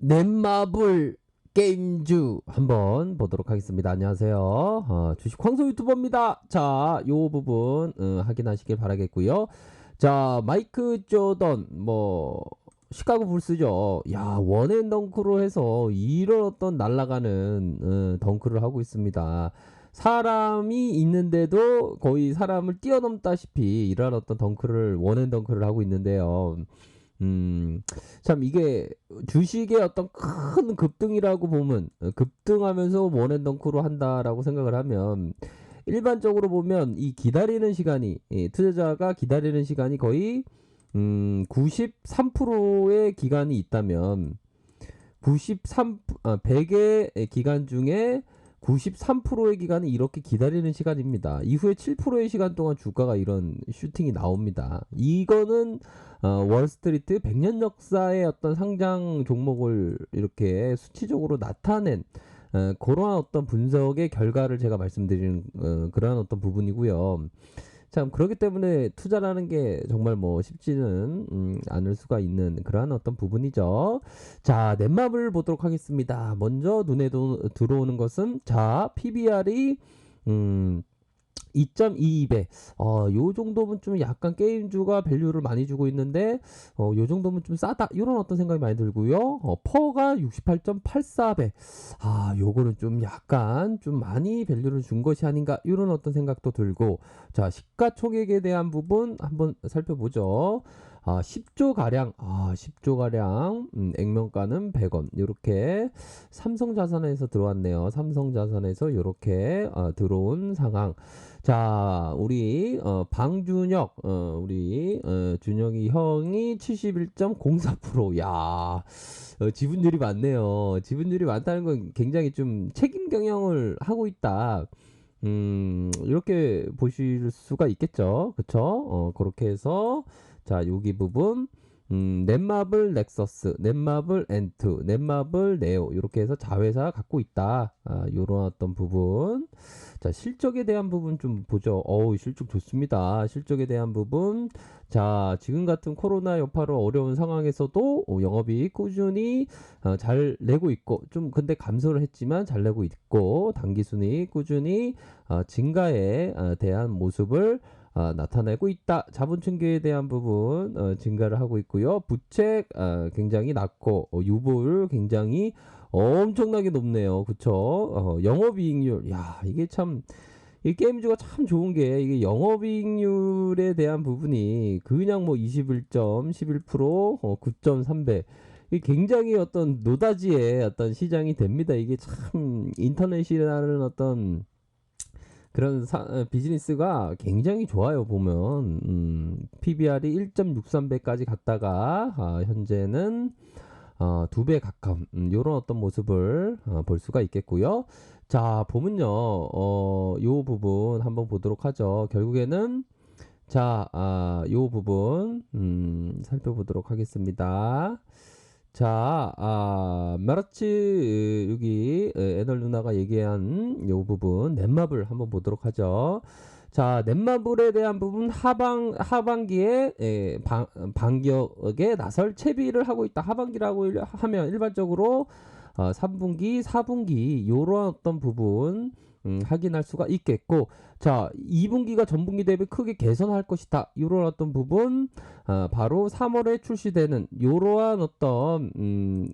넷마블 게임주 한번 보도록 하겠습니다. 안녕하세요. 주식 황소 유튜버입니다. 자, 요 부분 확인하시길 바라겠고요. 자, 마이크 조던 시카고 불스죠. 야, 원앤덩크로 해서 이런 어떤 날아가는 덩크를 하고 있습니다. 사람이 있는데도 거의 사람을 뛰어넘다시피 이런 어떤 덩크를 원앤덩크를 하고 있는데요. 참 이게 주식의 어떤 큰 급등이라고 보면 급등하면서 원앤덩크로 한다라고 생각을 하면 일반적으로 보면 이 기다리는 시간이 투자자가 기다리는 시간이 거의 93%의 기간이 있다면 100의 기간 중에 93%의 기간은 이렇게 기다리는 시간입니다. 이후에 7%의 시간 동안 주가가 이런 슈팅이 나옵니다. 이거는 월스트리트 100년 역사의 어떤 상장 종목을 이렇게 수치적으로 나타낸 그러한 어떤 분석의 결과를 제가 말씀드리는 그러한 어떤 부분이고요. 참 그렇기 때문에 투자라는 게 정말 쉽지는 않을 수가 있는 그러한 어떤 부분이죠. 자, 넷마블 보도록 하겠습니다. 먼저 눈에 들어오는 것은 자, PBR이 2.22배. 요 정도면 좀 약간 게임주가 밸류를 많이 주고 있는데, 요 정도면 좀 싸다. 이런 어떤 생각이 많이 들고요. 퍼가 68.84배. 요거는 좀 약간 좀 많이 밸류를 준 것이 아닌가. 이런 어떤 생각도 들고, 자, 시가총액에 대한 부분 한번 살펴보죠. 10조 가량, 10조 가량, 액면가는 100원. 이렇게 삼성자산에서 들어왔네요. 삼성자산에서 이렇게 들어온 상황. 자, 우리 방준혁, 우리 준혁이 형이 71.04%. 야, 지분율이 많네요. 지분율이 많다는 건 굉장히 좀 책임 경영을 하고 있다. 이렇게 보실 수가 있겠죠. 그쵸? 그렇게 해서 자, 여기 부분 넷마블 넥서스, 넷마블 엔투, 넷마블 네오 이렇게 해서 자회사 갖고 있다. 요런 어떤 부분. 자, 실적에 대한 부분 좀 보죠. 실적 좋습니다. 실적에 대한 부분. 자, 지금 같은 코로나 여파로 어려운 상황에서도 영업이익 꾸준히 잘 내고 있고, 좀 근데 감소를 했지만 잘 내고 있고, 당기순이익 꾸준히 증가에 대한 모습을 나타내고 있다. 자본 증기에 대한 부분 증가를 하고 있고요. 부채 굉장히 낮고 유보율 굉장히 엄청나게 높네요. 그쵸? 영업이익률. 야, 이게 참, 이 게임주가 참 좋은 게, 이게 영업이익률에 대한 부분이 그냥 21.11%, 9.3배. 이 굉장히 어떤 노다지의 어떤 시장이 됩니다. 이게 참 인터넷이라는 어떤 그런 비즈니스가 굉장히 좋아요. 보면 PBR이 1.63배까지 갔다가 현재는 2배 가까운 이런 어떤 모습을 볼 수가 있겠고요. 자, 보면요. 요 부분 한번 보도록 하죠. 결국에는 자, 요 부분 살펴보도록 하겠습니다. 자, 메라치 여기 에널 누나가 얘기한 요 부분 넷마블 한번 보도록 하죠. 자, 넷마블에 대한 부분 하반기에 반격에 나설 채비를 하고 있다. 하반기라고 하면 일반적으로 3분기, 4분기 요런 어떤 부분 확인할 수가 있겠고, 자, 2분기가 전분기 대비 크게 개선할 것이다. 이런 어떤 부분, 바로 3월에 출시되는 이러한 어떤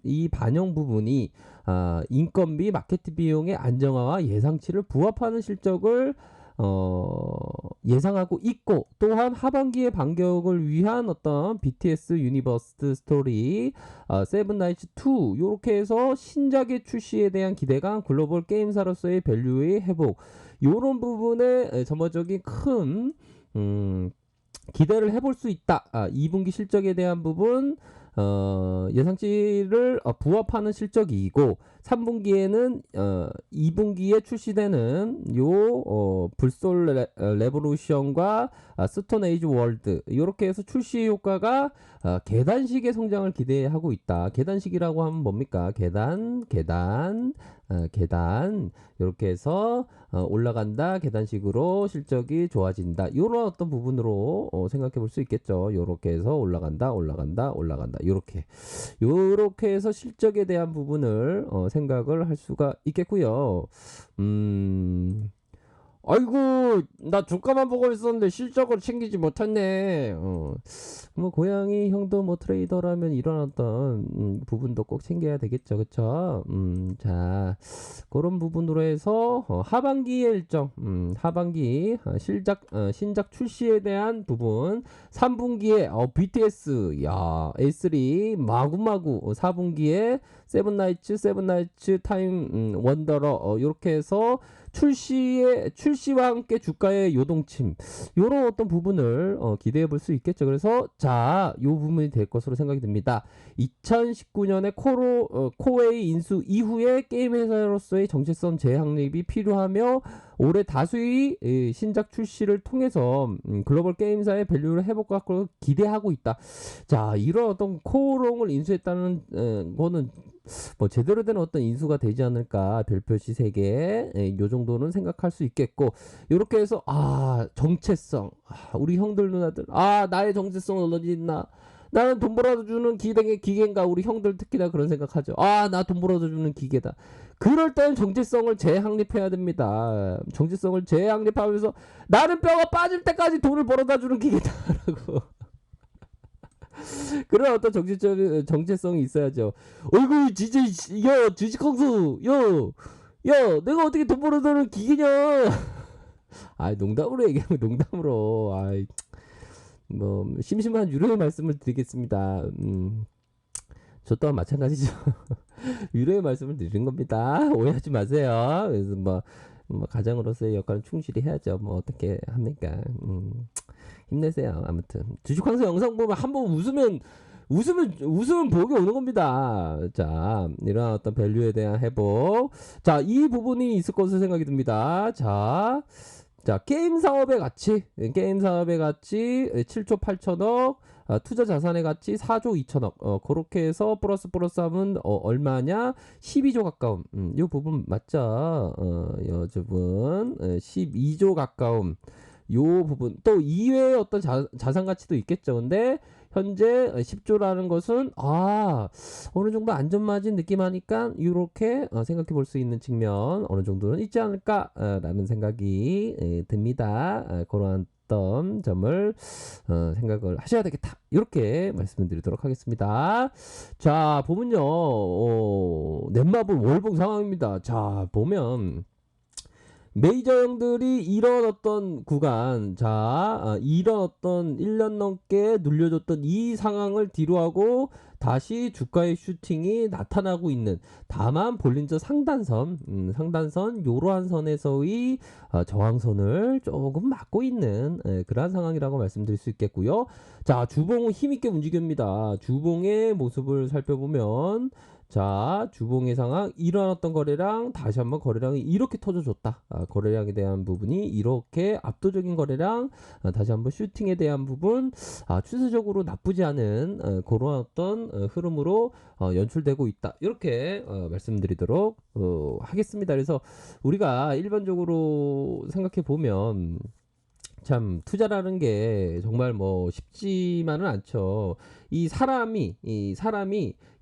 이 반영 부분이 인건비, 마케팅 비용의 안정화와 예상치를 부합하는 실적을 예상하고 있고, 또한 하반기의 반격을 위한 어떤 BTS 유니버스 스토리, 세븐나이츠 2 이렇게 해서 신작의 출시에 대한 기대감, 글로벌 게임사로서의 밸류의 회복 이런 부분에 전반적인 큰 기대를 해볼 수 있다. 2분기 실적에 대한 부분 예상치를 부합하는 실적이고 3분기에는 2분기에 출시되는 요 불솔 레보루션과 스톤 에이지 월드 이렇게 해서 출시 효과가 계단식의 성장을 기대하고 있다. 계단식이라고 하면 뭡니까? 계단 이렇게 해서 올라간다. 계단식으로 실적이 좋아진다. 이런 어떤 부분으로 생각해 볼 수 있겠죠. 이렇게 해서 올라간다. 요렇게 해서 실적에 대한 부분을 생각을 할 수가 있겠고요. 아이고 나 주가만 보고 있었는데 실적을 챙기지 못했네. 뭐 고양이 형도 뭐 트레이더라면 이런 어떤 부분도 꼭 챙겨야 되겠죠, 그쵸? 자 그런 부분으로 해서 하반기의 일정, 하반기 신작 출시에 대한 부분, 3분기에 BTS 야 A3 마구마구, 4분기에 세븐나이츠 타임 원더러 이렇게 해서 출시와 함께 주가의 요동침, 요런 어떤 부분을 기대해 볼 수 있겠죠. 그래서 자, 요 부분이 될 것으로 생각이 듭니다. 2019년에 코웨이 인수 이후에 게임 회사로서의 정체성 재확립이 필요하며 올해 다수의 신작 출시를 통해서 글로벌 게임사의 밸류를 회복할 것을 기대하고 있다. 자, 이런 어떤 코롱을 인수했다는 거는 뭐 제대로 된 어떤 인수가 되지 않을까, 별표시 3개 요 정도는 생각할 수 있겠고, 이렇게 해서 정체성, 우리 형들 누나들 나의 정체성은 어디 있나, 나는 돈 벌어주는 기계인가, 우리 형들 특히나 그런 생각하죠. 나 돈 벌어주는 기계다. 그럴 때는 정체성을 재확립해야 됩니다. 정체성을 재확립하면서 나는 뼈가 빠질 때까지 돈을 벌어다 주는 기계다라고 그런 어떤 정체성이 있어야죠. 어이구 진짜 야 주식광수 야 내가 어떻게 돈 벌어다는 기계냐. 농담으로 얘기하면 농담으로. 뭐 심심한 유료의 말씀을 드리겠습니다. 저 또한 마찬가지죠. 유료의 말씀을 드리는 겁니다. 오해하지 마세요. 그래서 뭐 가장으로서의 역할은 충실히 해야죠. 뭐 어떻게 합니까? 힘내세요. 아무튼 주식황수 영상 보면 한번 웃으면 복이 오는 겁니다. 자, 이런 어떤 밸류에 대한 회복. 자, 이 부분이 있을 것으로 생각이 듭니다. 자, 게임 사업의 가치 7조 8천억, 투자 자산의 가치 4조 2천억. 그렇게 해서 플러스 하면 얼마냐? 12조 가까움. 이 부분 맞죠? 여러분 12조 가까움. 요 부분 또 이외의 어떤 자산 가치도 있겠죠. 근데 현재 10조라는 것은 어느 정도 안전마진 느낌하니까 이렇게 생각해 볼 수 있는 측면 어느 정도는 있지 않을까라는 생각이 듭니다. 그러한 어떤 점을 생각을 하셔야 되겠다, 이렇게 말씀드리도록 하겠습니다. 자, 보면요, 넷마블 월봉 상황입니다. 자, 보면 메이저 형들이 이런 어떤 구간, 이런 어떤 1년 넘게 눌려줬던 이 상황을 뒤로하고 다시 주가의 슈팅이 나타나고 있는, 다만 볼린저 상단선 요러한 선에서의 저항선을 조금 막고 있는 그러한 상황이라고 말씀드릴 수 있겠고요. 자, 주봉은 힘있게 움직입니다. 주봉의 모습을 살펴보면, 자, 주봉의 상황, 일어났던 거래량, 다시 한번 거래량이 이렇게 터져줬다. 거래량에 대한 부분이 이렇게 압도적인 거래량, 다시 한번 슈팅에 대한 부분, 추세적으로 나쁘지 않은 그런 어떤 흐름으로 연출되고 있다. 이렇게 말씀드리도록 하겠습니다. 그래서 우리가 일반적으로 생각해 보면 참 투자라는 게 정말 뭐 쉽지만은 않죠. 이 사람이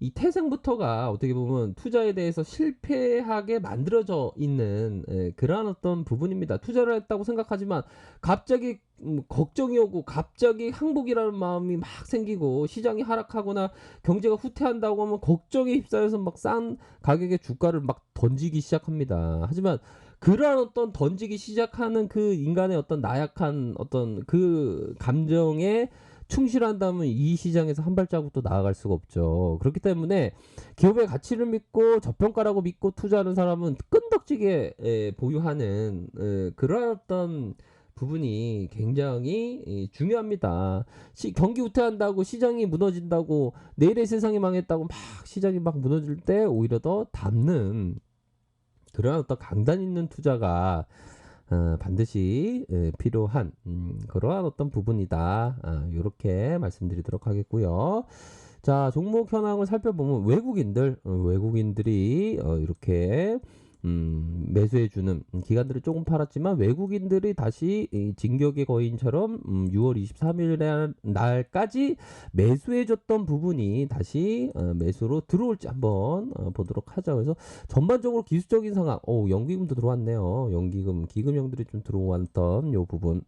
이 태생부터가 어떻게 보면 투자에 대해서 실패하게 만들어져 있는 그러한 어떤 부분입니다. 투자를 했다고 생각하지만 갑자기 걱정이 오고, 갑자기 항복이라는 마음이 막 생기고, 시장이 하락하거나 경제가 후퇴한다고 하면 걱정에 휩싸여서 막 싼 가격의 주가를 막 던지기 시작합니다. 하지만 그러한 어떤 던지기 시작하는 그 인간의 어떤 나약한 어떤 그 감정에 충실한다면 이 시장에서 한 발자국도 나아갈 수가 없죠. 그렇기 때문에 기업의 가치를 믿고 저평가라고 믿고 투자하는 사람은 끈덕지게 보유하는 그러한 어떤 부분이 굉장히 중요합니다. 경기 후퇴한다고, 시장이 무너진다고, 내일의 세상이 망했다고 막 시장이 막 무너질 때 오히려 더 담는 그러한 어떤 강단 있는 투자가 반드시 필요한 그러한 어떤 부분이다. 이렇게 말씀드리도록 하겠고요. 자, 종목 현황을 살펴보면 외국인들이 이렇게 매수해주는 기관들이 조금 팔았지만 외국인들이 다시 이 진격의 거인처럼 6월 23일 날까지 매수해줬던 부분이 다시 매수로 들어올지 한번 보도록 하죠. 그래서 전반적으로 기술적인 상황, 연기금도 들어왔네요. 연기금, 기금형들이 좀 들어왔던 요 부분,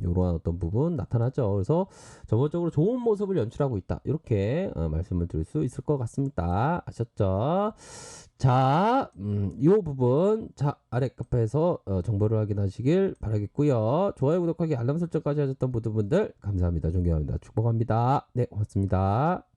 요런 어떤 부분 나타나죠. 그래서 전반적으로 좋은 모습을 연출하고 있다. 이렇게 말씀을 드릴 수 있을 것 같습니다. 아셨죠? 자, 요 부분, 자, 아래 카페에서 정보를 확인하시길 바라겠고요. 좋아요, 구독하기, 알람 설정까지 하셨던 모든 분들 감사합니다. 존경합니다. 축복합니다. 네, 고맙습니다.